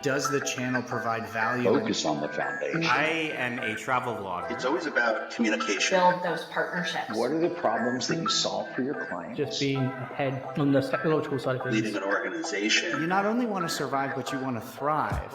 Does the channel provide value? Focus on the foundation. I am a travel vlogger. It's always about communication. Build those partnerships. What are the problems that you solve for your clients? Just being ahead on the technological side of things. Leading an organization. You not only want to survive, but you want to thrive.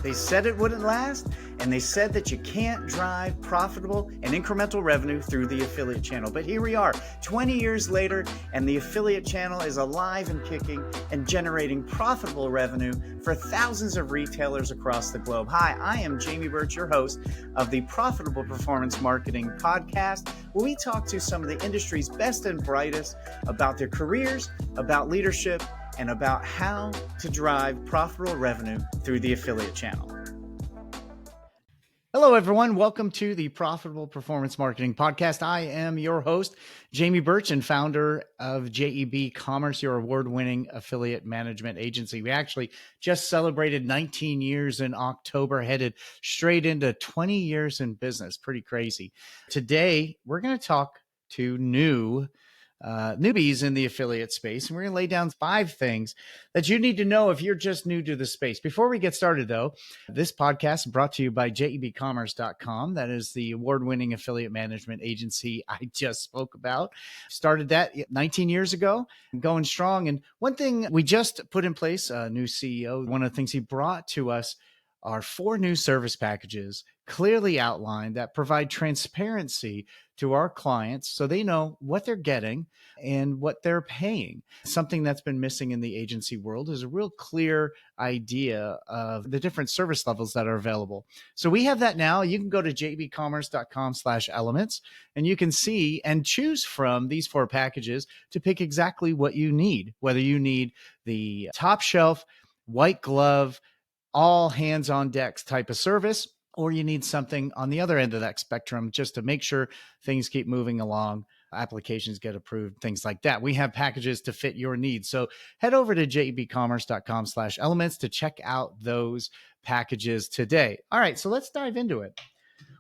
They said it wouldn't last, and they said that you can't drive profitable and incremental revenue through the affiliate channel. But here we are, 20 years later, and the affiliate channel is alive and kicking and generating profitable revenue for thousands of retailers across the globe. Hi, I am Jamie Birch, your host of the Profitable Performance Marketing Podcast, where we talk to some of the industry's best and brightest about their careers, about leadership, and about how to drive profitable revenue through the affiliate channel. Hello, everyone. Welcome to the Profitable Performance Marketing Podcast. I am your host, Jamie Birch, and founder of JEBCommerce, your award-winning affiliate management agency. We actually just celebrated 19 years in October, headed straight into 20 years in business. Pretty crazy. Today, we're going to talk to newbies in the affiliate space. And we're going to lay down 5 things that you need to know if you're just new to the space. Before we get started, though, this podcast is brought to you by JEBCommerce.com. That is the award-winning affiliate management agency I just spoke about. Started that 19 years ago, going strong. And one thing we just put in place, a new CEO, one of the things he brought to us are 4 new service packages clearly outlined that provide transparency to our clients so they know what they're getting and what they're paying. Something that's been missing in the agency world is a real clear idea of the different service levels that are available. So we have that now. You can go to jebcommerce.com/elements and you can see and choose from these 4 packages to pick exactly what you need, whether you need the top shelf, white glove, all hands on decks type of service, or you need something on the other end of that spectrum just to make sure things keep moving along, applications get approved, things like that. We have packages to fit your needs. So head over to jebcommerce.com/elements to check out those packages today. All right, so let's dive into it.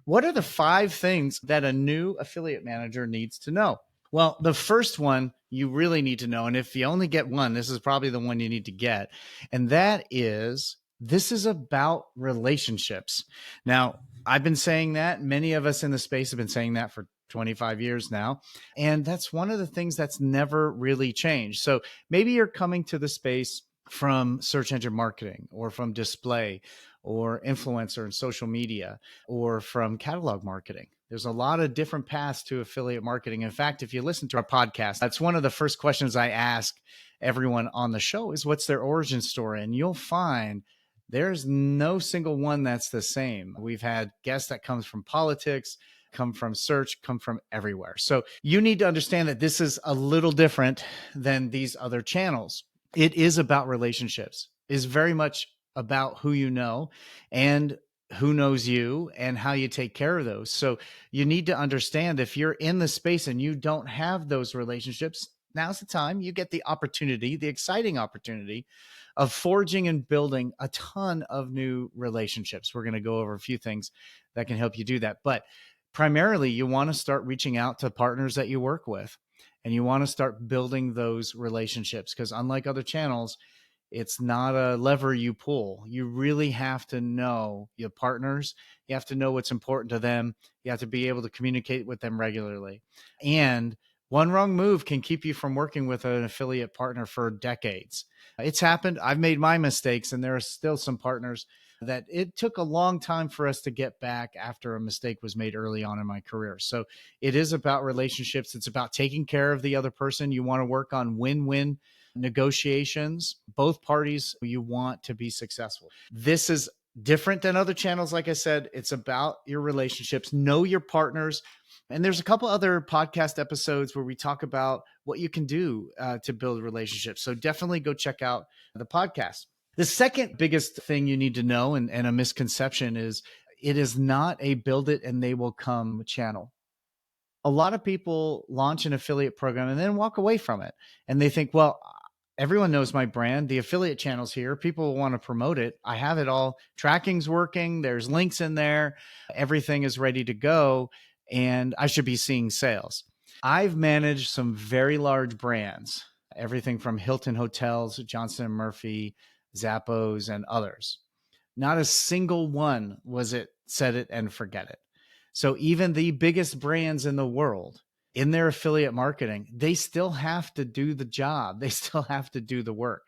What are the 5 things that a new affiliate manager needs to know? Well, the first one you really need to know, and if you only get one, this is probably the one you need to get, and that is, this is about relationships. Now, I've been saying that. Many of us in the space have been saying that for 25 years now. And that's one of the things that's never really changed. So maybe you're coming to the space from search engine marketing or from display or influencer and social media or from catalog marketing. There's a lot of different paths to affiliate marketing. In fact, if you listen to our podcast, that's one of the first questions I ask everyone on the show is what's their origin story? And you'll find there's no single one that's the same. We've had guests that comes from politics, come from search, come from everywhere. So you need to understand that this is a little different than these other channels. It is about relationships. It is very much about who you know and who knows you and how you take care of those. So you need to understand if you're in the space and you don't have those relationships, now's the time. You get the opportunity, the exciting opportunity of forging and building a ton of new relationships. We're going to go over a few things that can help you do that. But primarily, you want to start reaching out to partners that you work with, and you want to start building those relationships because unlike other channels, it's not a lever you pull. You really have to know your partners. You have to know what's important to them. You have to be able to communicate with them regularly. And one wrong move can keep you from working with an affiliate partner for decades. It's happened. I've made my mistakes, and there are still some partners that it took a long time for us to get back after a mistake was made early on in my career. So it is about relationships. It's about taking care of the other person. You want to work on win-win negotiations. Both parties, you want to be successful. This is different than other channels. Like I said, it's about your relationships. Know your partners. And there's a couple other podcast episodes where we talk about what you can do to build relationships. So definitely go check out the podcast. The second biggest thing you need to know and a misconception is it is not a build it and they will come channel. A lot of people launch an affiliate program and then walk away from it. And they think, well, everyone knows my brand. The affiliate channel's here. People want to promote it. I have it all. Tracking's working. There's links in there. Everything is ready to go. And I should be seeing sales. I've managed some very large brands, everything from Hilton Hotels, Johnson & Murphy, Zappos, and others. Not a single one was it set it and forget it. So even the biggest brands in the world, in their affiliate marketing, they still have to do the job. They still have to do the work.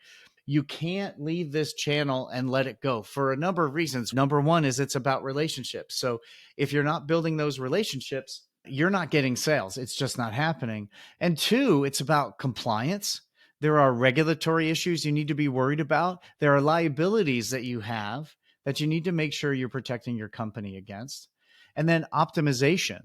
You can't leave this channel and let it go for a number of reasons. Number one is it's about relationships. So if you're not building those relationships, you're not getting sales. It's just not happening. And two, it's about compliance. There are regulatory issues you need to be worried about. There are liabilities that you have that you need to make sure you're protecting your company against. And then optimization.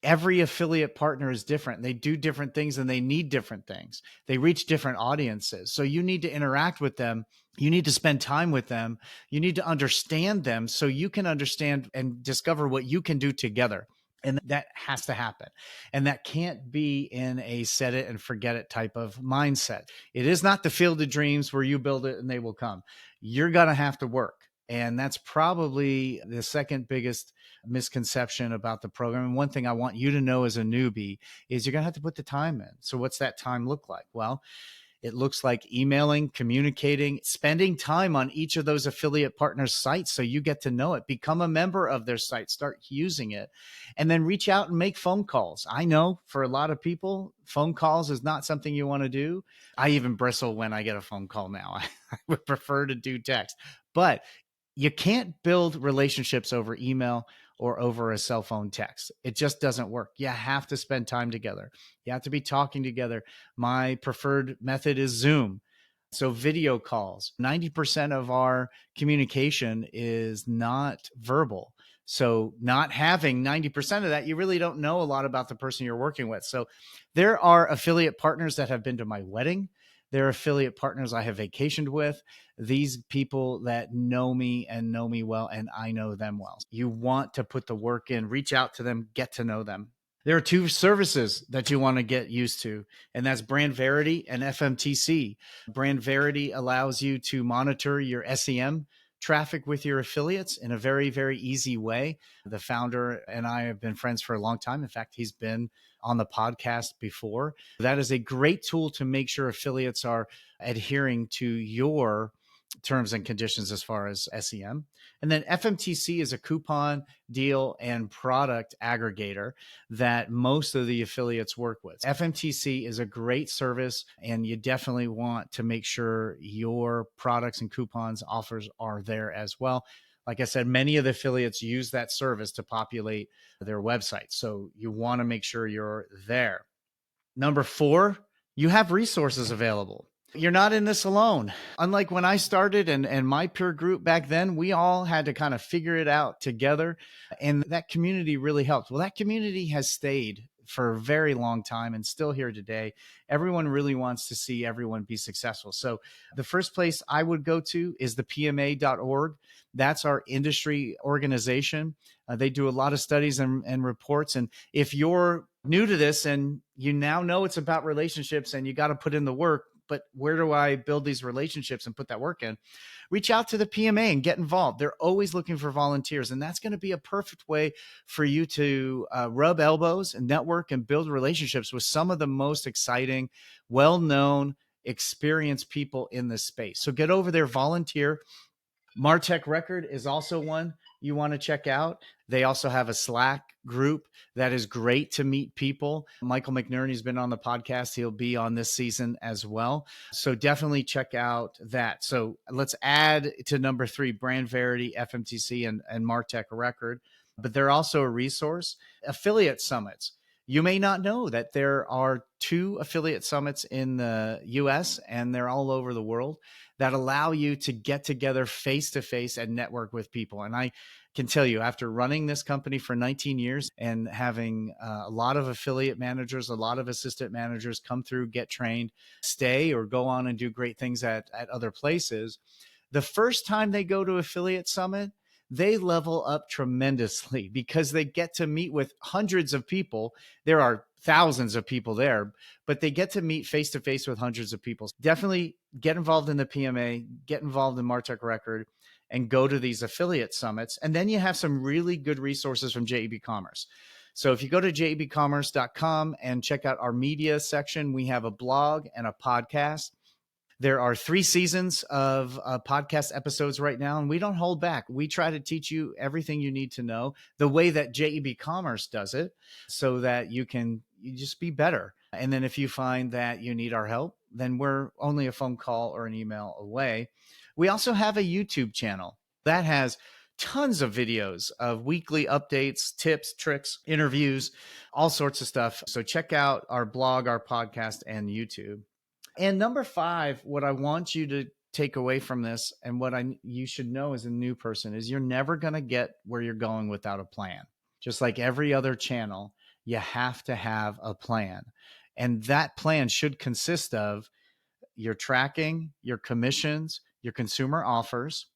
Every affiliate partner is different. They do different things and they need different things. They reach different audiences. So you need to interact with them. You need to spend time with them. You need to understand them so you can understand and discover what you can do together. And that has to happen. And that can't be in a set it and forget it type of mindset. It is not the field of dreams where you build it and they will come. You're going to have to work. And that's probably the second biggest misconception about the program. And one thing I want you to know as a newbie is you're going to have to put the time in. So what's that time look like? Well, it looks like emailing, communicating, spending time on each of those affiliate partners' sites so you get to know it. Become a member of their site, start using it, and then reach out and make phone calls. I know for a lot of people, phone calls is not something you want to do. I even bristle when I get a phone call now. I would prefer to do text, but you can't build relationships over email or over a cell phone text. It just doesn't work. You have to spend time together. You have to be talking together. My preferred method is Zoom. So video calls. 90% of our communication is not verbal. So not having 90% of that, you really don't know a lot about the person you're working with. So there are affiliate partners that have been to my wedding. There are affiliate partners I have vacationed with. These people that know me and know me well, and I know them well. You want to put the work in, reach out to them, get to know them. There are two services that you want to get used to, and that's Brand Verity and FMTC. Brand Verity allows you to monitor your SEM traffic with your affiliates in a very, very easy way. The founder and I have been friends for a long time. In fact, he's been on the podcast before. That is a great tool to make sure affiliates are adhering to your terms and conditions as far as SEM. And then FMTC is a coupon, deal, and product aggregator that most of the affiliates work with. FMTC is a great service, and you definitely want to make sure your products and coupons offers are there as well. Like I said, many of the affiliates use that service to populate their website. So you want to make sure you're there. Number 4, you have resources available. You're not in this alone. Unlike when I started and my peer group back then, we all had to kind of figure it out together. And that community really helped. Well, that community has stayed for a very long time and still here today. Everyone really wants to see everyone be successful. So the first place I would go to is the PMA.org. That's our industry organization. They do a lot of studies and reports. And if you're new to this and you now know it's about relationships and you got to put in the work, but where do I build these relationships and put that work in? Reach out to the PMA and get involved. They're always looking for volunteers. And that's going to be a perfect way for you to rub elbows and network and build relationships with some of the most exciting, well-known, experienced people in this space. So get over there, volunteer. Martech Record is also one you want to check out. They also have a Slack group that is great to meet people. Michael McNerney's been on the podcast. He'll be on this season as well. So definitely check out that. So let's add to number 3, Brand Verity, FMTC, and Martech Record. But they're also a resource. Affiliate summits. You may not know that there are 2 affiliate summits in the US and they're all over the world that allow you to get together face-to-face and network with people. And I can tell you, after running this company for 19 years and having a lot of affiliate managers, a lot of assistant managers come through, get trained, stay, or go on and do great things at other places, the first time they go to Affiliate Summit, they level up tremendously because they get to meet with hundreds of people. There are thousands of people there, but they get to meet face-to-face with hundreds of people. Definitely get involved in the PMA, get involved in Martech Record, and go to these affiliate summits. And then you have some really good resources from JEBCommerce. So if you go to JEBCommerce.com and check out our media section, we have a blog and a podcast There are 3 seasons of podcast episodes right now, and we don't hold back. We try to teach you everything you need to know the way that JEBCommerce does it, so that you just be better. And then if you find that you need our help, then we're only a phone call or an email away. We also have a YouTube channel that has tons of videos of weekly updates, tips, tricks, interviews, all sorts of stuff. So check out our blog, our podcast, and YouTube. And number 5, what I want you to take away from this, and what you should know as a new person, is you're never going to get where you're going without a plan. Just like every other channel, you have to have a plan. And that plan should consist of your tracking, your commissions, your consumer offers.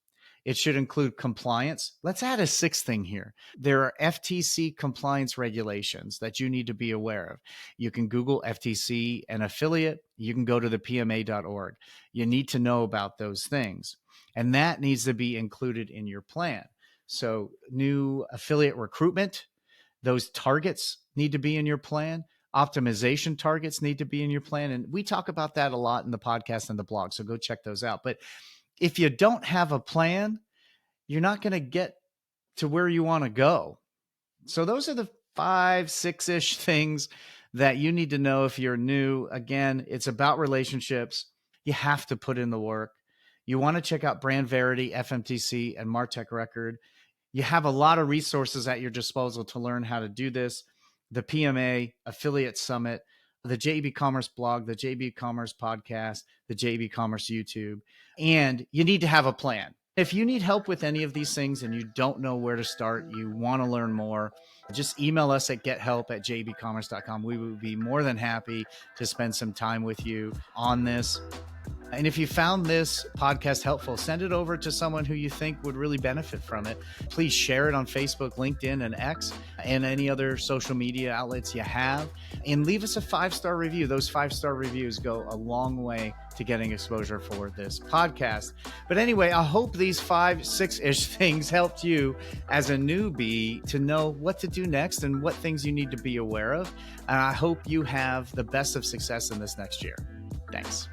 It should include compliance. Let's add a 6th thing here. There are FTC compliance regulations that you need to be aware of. You can Google FTC and affiliate. You can go to the PMA.org. You need to know about those things. And that needs to be included in your plan. So new affiliate recruitment, those targets need to be in your plan. Optimization targets need to be in your plan. And we talk about that a lot in the podcast and the blog. So go check those out. But if you don't have a plan, you're not going to get to where you want to go. So those are the 5, 6-ish things that you need to know if you're new. Again, it's about relationships. You have to put in the work. You want to check out Brand Verity, FMTC, and Martech Record. You have a lot of resources at your disposal to learn how to do this. The PMA Affiliate Summit, the JEBCommerce blog, the JEBCommerce podcast, the JEBCommerce YouTube, and you need to have a plan. If you need help with any of these things and you don't know where to start, you want to learn more, just email us at gethelp@jebcommerce.com. We would be more than happy to spend some time with you on this. And if you found this podcast helpful, send it over to someone who you think would really benefit from it. Please share it on Facebook, LinkedIn, and X, and any other social media outlets you have. And leave us a 5-star review. Those 5-star reviews go a long way to getting exposure for this podcast. But anyway, I hope these 5, 6-ish things helped you as a newbie to know what to do next and what things you need to be aware of. And I hope you have the best of success in this next year. Thanks.